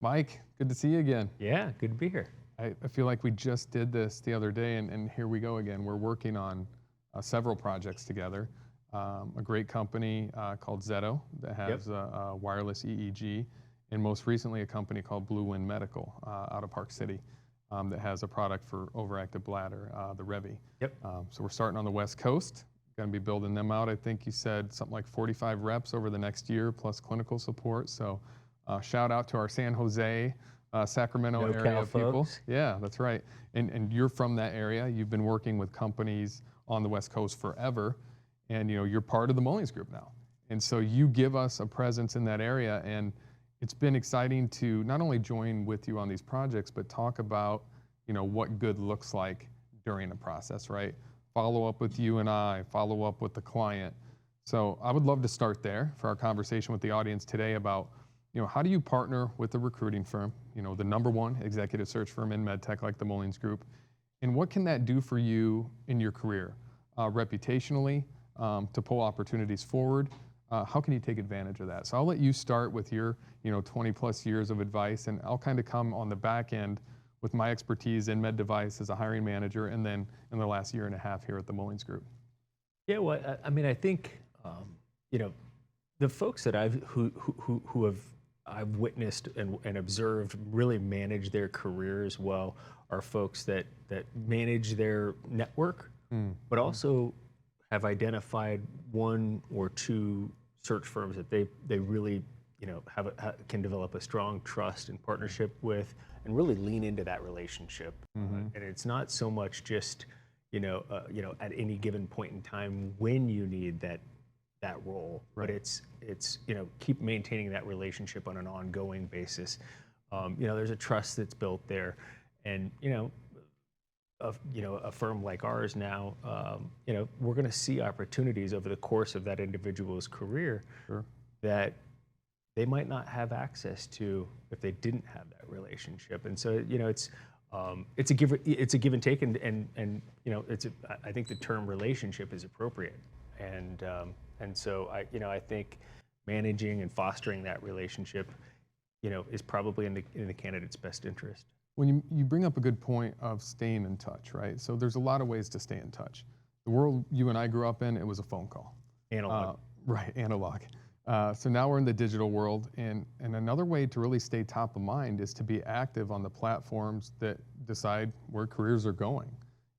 Mike, good to see you again. Yeah, good to be here. I feel like we just did this the other day, and here we go again. We're working on several projects together. A great company called Zetto that has a wireless EEG, and most recently a company called Blue Wind Medical out of Park City that has a product for overactive bladder, the Revi. Yep. So we're starting on the West Coast. Going to be building them out. I think you said something like 45 reps over the next year plus clinical support. So shout out to our San Jose, Sacramento area people. Folks. Yeah, that's right. And you're from that area. You've been working with companies on the West Coast forever, and you're part of the Mullings Group now. And so you give us a presence in that area, and it's been exciting to not only join with you on these projects, but talk about what good looks like during a process, right? Follow up with you and I, follow up with the client. So I would love to start there for our conversation with the audience today about how do you partner with a recruiting firm, the #1 executive search firm in medtech like the Mullings Group, and what can that do for you in your career, reputationally, to pull opportunities forward? How can you take advantage of that? So I'll let you start with your 20 plus years of advice, and I'll kind of come on the back end with my expertise in med device as a hiring manager, and then in the last year and a half here at the Mullings Group. Yeah, well, I think the folks that I've witnessed and observed really manage their careers well are folks that manage their network, but also have identified one or two search firms that they really can develop a strong trust and partnership with, and really lean into that relationship. And it's not so much just at any given point in time when you need that role, right. But it's keep maintaining that relationship on an ongoing basis. There's a trust that's built there, and a firm like ours now, we're going to see opportunities over the course of that individual's career that they might not have access to if they didn't have that relationship. And so it's a give and take, and I think the term relationship is appropriate, and so I think managing and fostering that relationship is probably in the candidate's best interest. When you bring up a good point of staying in touch, right? So there's a lot of ways to stay in touch. The world you and I grew up in, it was a phone call. Analog. Right, analog. So now we're in the digital world, and another way to really stay top of mind is to be active on the platforms that decide where careers are going.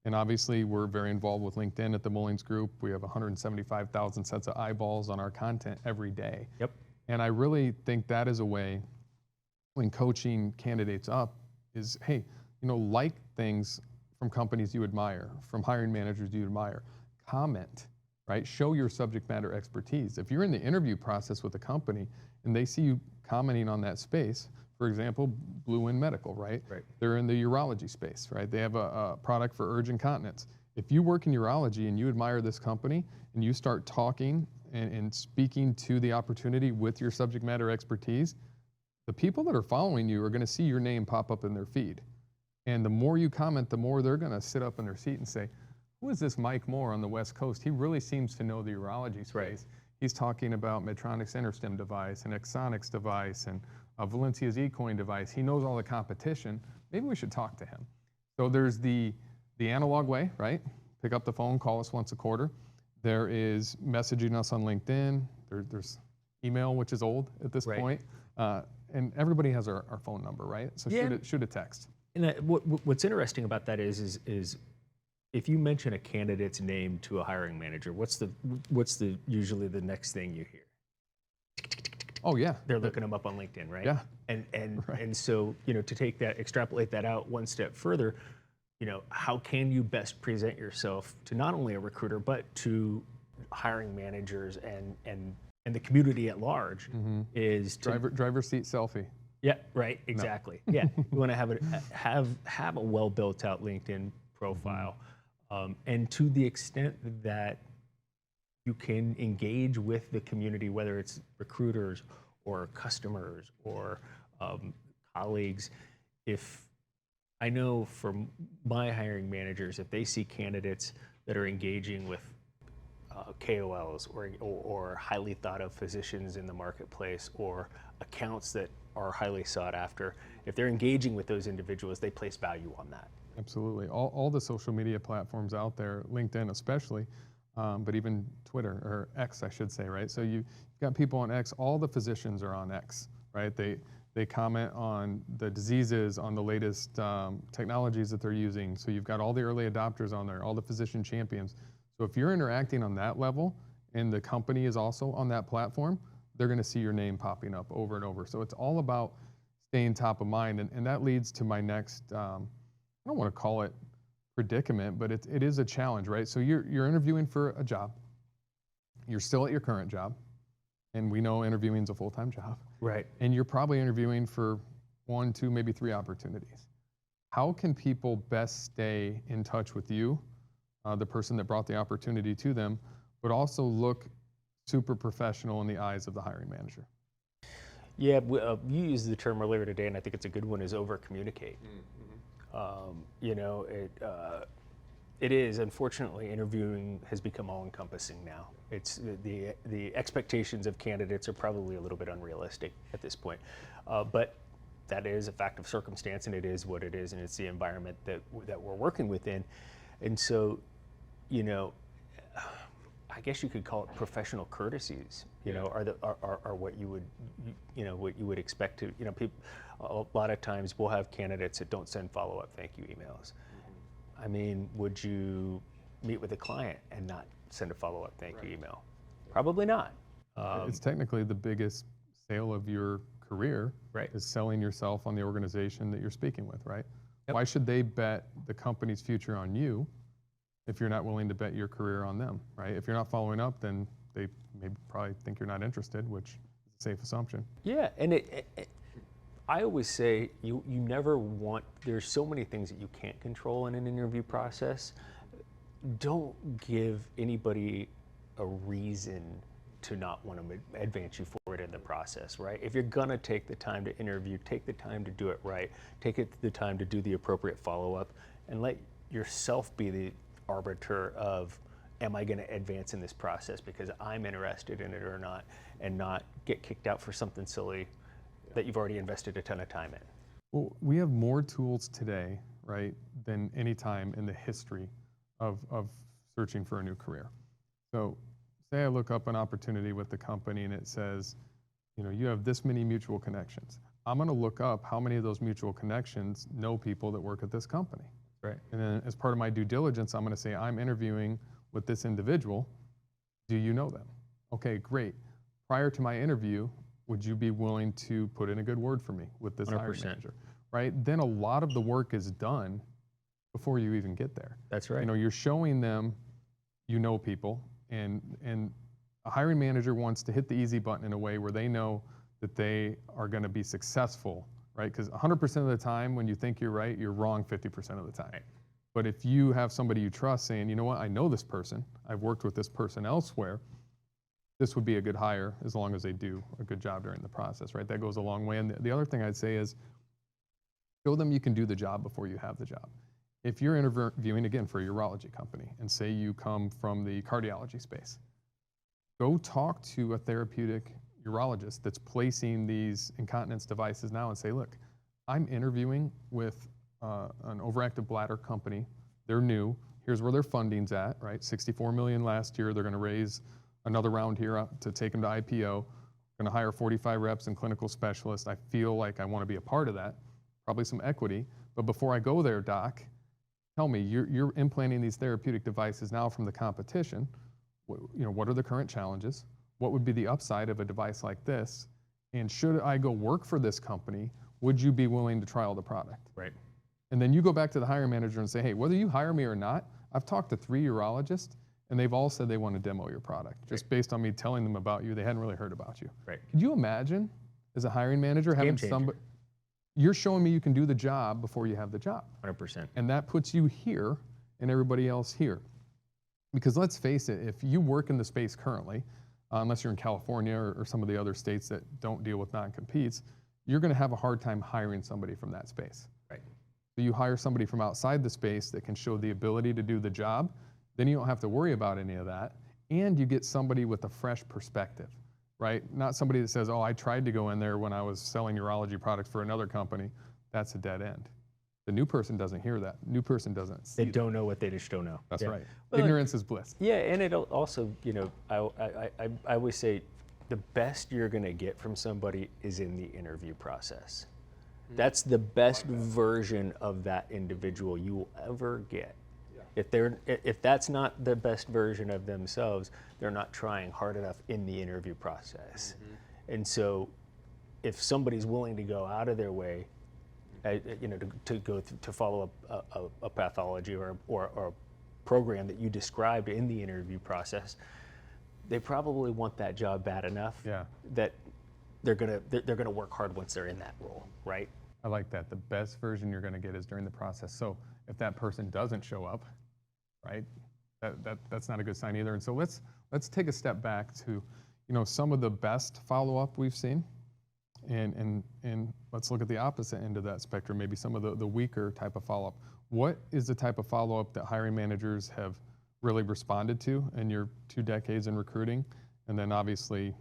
And obviously, we're very involved with LinkedIn at the Mullings Group. We have 175,000 sets of eyeballs on our content every day. Yep. And I really think that is a way, when coaching candidates up, is, hey, like things from companies you admire, from hiring managers you admire. Comment, right? Show your subject matter expertise. If you're in the interview process with a company and they see you commenting on that space, for example, Blue Wind Medical, right? Right. They're in the urology space, right? They have a product for urgent incontinence. If you work in urology and you admire this company and you start talking and speaking to the opportunity with your subject matter expertise, the people that are following you are going to see your name pop up in their feed. And the more you comment, the more they're going to sit up in their seat and say, who is this Mike Moore on the West Coast? He really seems to know the urology space. Right. He's talking about Medtronic's InterStim device and Exonics device and Valencia's eCoin device. He knows all the competition. Maybe we should talk to him. So there's the analog way, right? Pick up the phone, call us once a quarter. There is messaging us on LinkedIn. There's email, which is old at this point. And everybody has our phone number, right? So shoot a text. And what's interesting about that is if you mention a candidate's name to a hiring manager, what's the usually the next thing you hear? Oh yeah, they're looking them up on LinkedIn, right? Yeah. And so to extrapolate that out one step further, how can you best present yourself to not only a recruiter but to hiring managers and the community at large is driver seat selfie. Yeah, right, exactly. No. Yeah, you want to have a well built out LinkedIn profile, and to the extent that you can engage with the community, whether it's recruiters or customers or colleagues. If I know from my hiring managers, if they see candidates that are engaging with KOLs or highly thought of physicians in the marketplace or accounts that are highly sought after. If they're engaging with those individuals, they place value on that. Absolutely. All the social media platforms out there, LinkedIn especially, but even Twitter, or X, I should say, right? So you've got people on X, all the physicians are on X, right? They comment on the diseases, on the latest technologies that they're using. So you've got all the early adopters on there, all the physician champions. So if you're interacting on that level and the company is also on that platform, they're going to see your name popping up over and over. So it's all about staying top of mind. And that leads to my next, I don't want to call it predicament, but it is a challenge, right? So you're interviewing for a job. You're still at your current job. And we know interviewing is a full-time job. Right. And you're probably interviewing for 1, 2, maybe 3 opportunities. How can people best stay in touch with you, the person that brought the opportunity to them, but also look super professional in the eyes of the hiring manager? Yeah, you used the term earlier today, and I think it's a good one, is over-communicate. You know, it is, unfortunately, interviewing has become all-encompassing now. It's the expectations of candidates are probably a little bit unrealistic at this point. But that is a fact of circumstance, and it is what it is, and it's the environment that we're working within. And so, you know, I guess you could call it professional courtesies, you know, are what you would, what you would expect to, people, a lot of times we'll have candidates that don't send follow-up thank you emails. I mean, would you meet with a client and not send a follow-up thank you email? Probably not. It's technically the biggest sale of your career, Right. is selling yourself on the organization that you're speaking with, right? Yep. Why should they bet the company's future on you if you're not willing to bet your career on them, right? If you're not following up, then they maybe probably think you're not interested, which is a safe assumption. Yeah, and I always say you never want, there's so many things that you can't control in an interview process. Don't give anybody a reason to not want to advance you forward in the process, right? If you're gonna take the time to interview, take the time to do it right, the time to do the appropriate follow-up, and let yourself be the arbiter of, am I gonna advance in this process because I'm interested in it or not, and not get kicked out for something silly that you've already invested a ton of time in. Well, we have more tools today, right, than any time in the history of searching for a new career. So say I look up an opportunity with the company and it says, you have this many mutual connections. I'm gonna look up how many of those mutual connections know people that work at this company. Right. And then as part of my due diligence, I'm gonna say, I'm interviewing with this individual. Do you know them? Okay, great. Prior to my interview, would you be willing to put in a good word for me with this 100%. hiring manager? Right? Then a lot of the work is done before you even get there. That's right. You're showing them you know people, and a hiring manager wants to hit the easy button in a way where they know that they are going to be successful, right? Because 100% of the time when you think you're right, you're wrong 50% of the time. Right. But if you have somebody you trust saying, you know what, I know this person, I've worked with this person elsewhere, this would be a good hire as long as they do a good job during the process, right? That goes a long way. And the other thing I'd say is show them you can do the job before you have the job. If you're interviewing, again, for a urology company, and say you come from the cardiology space, go talk to a therapeutic urologist that's placing these incontinence devices now and say, look, I'm interviewing with an overactive bladder company. They're new. Here's where their funding's at, right? $64 million last year. They're going to raise another round here to take them to IPO. Going to hire 45 reps and clinical specialists. I feel like I want to be a part of that. Probably some equity. But before I go there, doc, tell me, you're implanting these therapeutic devices now from the competition. What are the current challenges? What would be the upside of a device like this? And should I go work for this company, would you be willing to trial the product? Right. And then you go back to the hiring manager and say, hey, whether you hire me or not, I've talked to 3 urologists, and they've all said they want to demo your product. Just based on me telling them about you, they hadn't really heard about you. Right. Could you imagine, as a hiring manager, having somebody, you're showing me you can do the job before you have the job. 100%. And that puts you here and everybody else here. Because let's face it, if you work in the space currently, unless you're in California or some of the other states that don't deal with non-competes, you're going to have a hard time hiring somebody from that space. Right. So you hire somebody from outside the space that can show the ability to do the job, then you don't have to worry about any of that, and you get somebody with a fresh perspective, right? Not somebody that says, oh, I tried to go in there when I was selling urology products for another company. That's a dead end. The new person doesn't hear that. New person doesn't see They that. don't know what they just don't know. That's Yeah. right. Well, Ignorance is bliss. Yeah, and it also, I always say the best you're going to get from somebody is in the interview process. That's the best version of that individual you will ever get. If that's not the best version of themselves, they're not trying hard enough in the interview process. And so, if somebody's willing to go out of their way, to follow a pathology or a program that you described in the interview process, they probably want that job bad enough that they're gonna work hard once they're in that role, right? I like that. The best version you're going to get is during the process. So if that person doesn't show up, right, that's not a good sign either. And so let's take a step back to, some of the best follow-up we've seen, and let's look at the opposite end of that spectrum, maybe some of the weaker type of follow-up. What is the type of follow-up that hiring managers have really responded to in your 2 decades in recruiting? And then obviously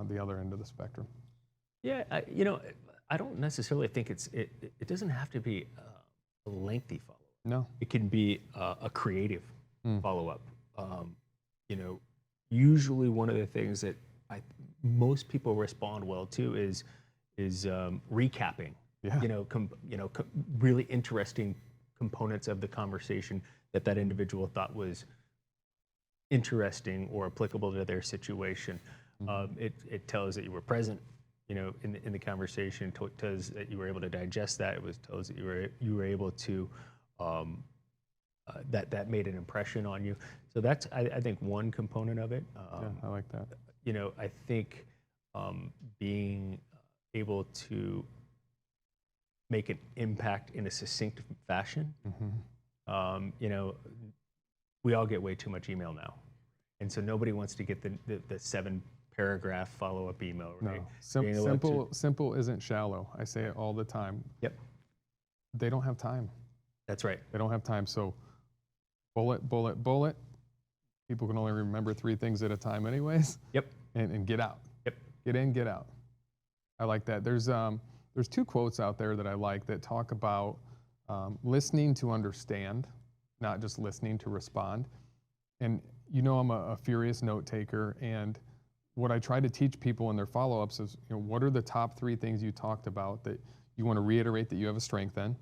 the other end of the spectrum. Yeah, I don't necessarily think it doesn't have to be a lengthy follow-up. No. It can be a creative follow-up. Usually one of the things that most people respond well to is recapping. Yeah. Really interesting components of the conversation that individual thought was interesting or applicable to their situation. It tells that you were present, in the conversation. Tells that you were able to digest that. It tells that you were able to that made an impression on you. So that's I think one component of it. Yeah, I like that. I think being able to make an impact in a succinct fashion. We all get way too much email now, and so nobody wants to get the 7-paragraph follow-up email. Right? No, simple isn't shallow. I say it all the time. Yep. They don't have time. That's right. They don't have time. So bullet. People can only remember 3 things at a time anyways. Yep. And get out. Yep. Get in, get out. I like that. There's 2 quotes out there that I like that talk about listening to understand, not just listening to respond. And I'm a furious note taker, and what I try to teach people in their follow-ups is, what are the top 3 things you talked about that you want to reiterate that you have a strength in? And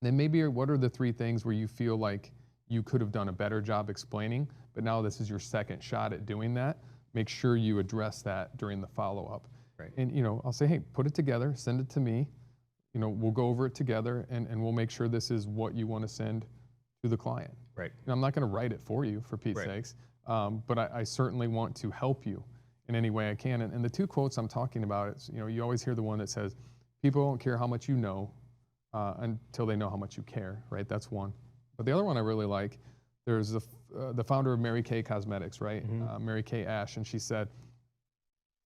then maybe what are the 3 things where you feel like you could have done a better job explaining, but now this is your second shot at doing that. Make sure you address that during the follow-up. Right. And I'll say, hey, put it together, send it to me. We'll go over it together, and we'll make sure this is what you want to send to the client. Right. I'm not going to write it for you, for Pete's sakes, but I certainly want to help you in any way I can. And the 2 quotes I'm talking about, it's, you always hear the one that says, people don't care how much you know until they know how much you care, right? That's one. But the other one I really like, there's the founder of Mary Kay Cosmetics, right? Mary Kay Ash, and she said,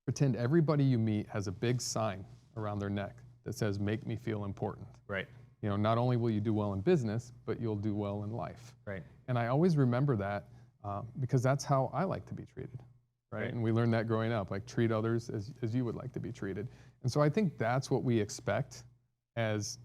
pretend everybody you meet has a big sign around their neck that says, make me feel important. Right. Not only will you do well in business, but you'll do well in life. Right. And I always remember that because that's how I like to be treated, right? And we learned that growing up, like treat others as you would like to be treated. And so I think that's what we expect as,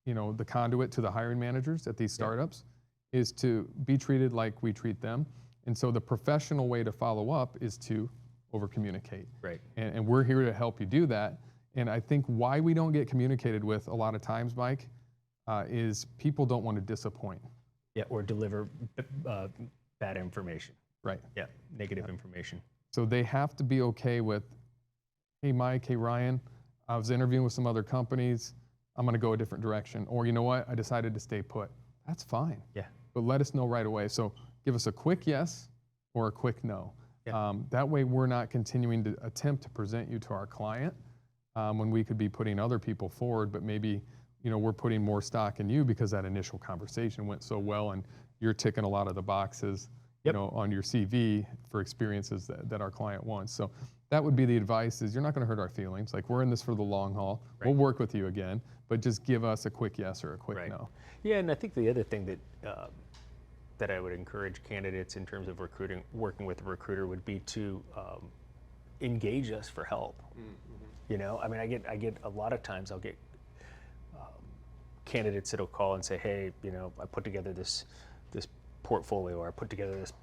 the conduit to the hiring managers at these startups is to be treated like we treat them. And so the professional way to follow up is to over-communicate. Right. And we're here to help you do that. And I think why we don't get communicated with a lot of times, Mike, is people don't want to disappoint. Yeah, or deliver bad information. Right. Yeah, negative information. So they have to be okay with, hey, Mike, hey, Ryan, I was interviewing with some other companies. I'm going to go a different direction. Or you know what? I decided to stay put. That's fine. Yeah. But let us know right away. So give us a quick yes or a quick no. Yeah. That way we're not continuing to attempt to present you to our client when we could be putting other people forward, but maybe we're putting more stock in you because that initial conversation went so well and you're ticking a lot of the boxes on your CV for experiences that our client wants. So that would be the advice is you're not going to hurt our feelings. Like we're in this for the long haul. Right. We'll work with you again, but just give us a quick yes or a quick no. Yeah, and I think the other thing that I would encourage candidates in terms of working with a recruiter would be to engage us for help. You know, I mean, I get a lot of times I'll get candidates that'll call and say, hey, you know, I put together this portfolio, or I put together this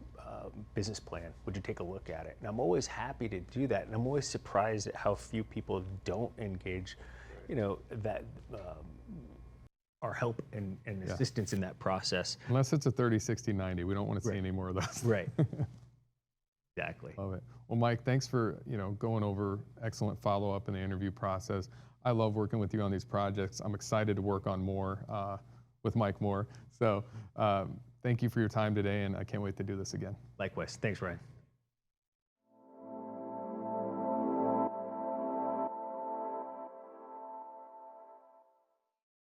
business plan. Would you take a look at it? And I'm always happy to do that. And I'm always surprised at how few people don't engage, you know, that our help and assistance in that process. Unless it's a 30, 60, 90. We don't want to see any more of those. Right. Exactly. Love it. Well, Mike, thanks for, you know, going over excellent follow-up in the interview process. I love working with you on these projects. I'm excited to work on more with Mike Moore. So thank you for your time today, and I can't wait to do this again. Likewise. Thanks, Ryan.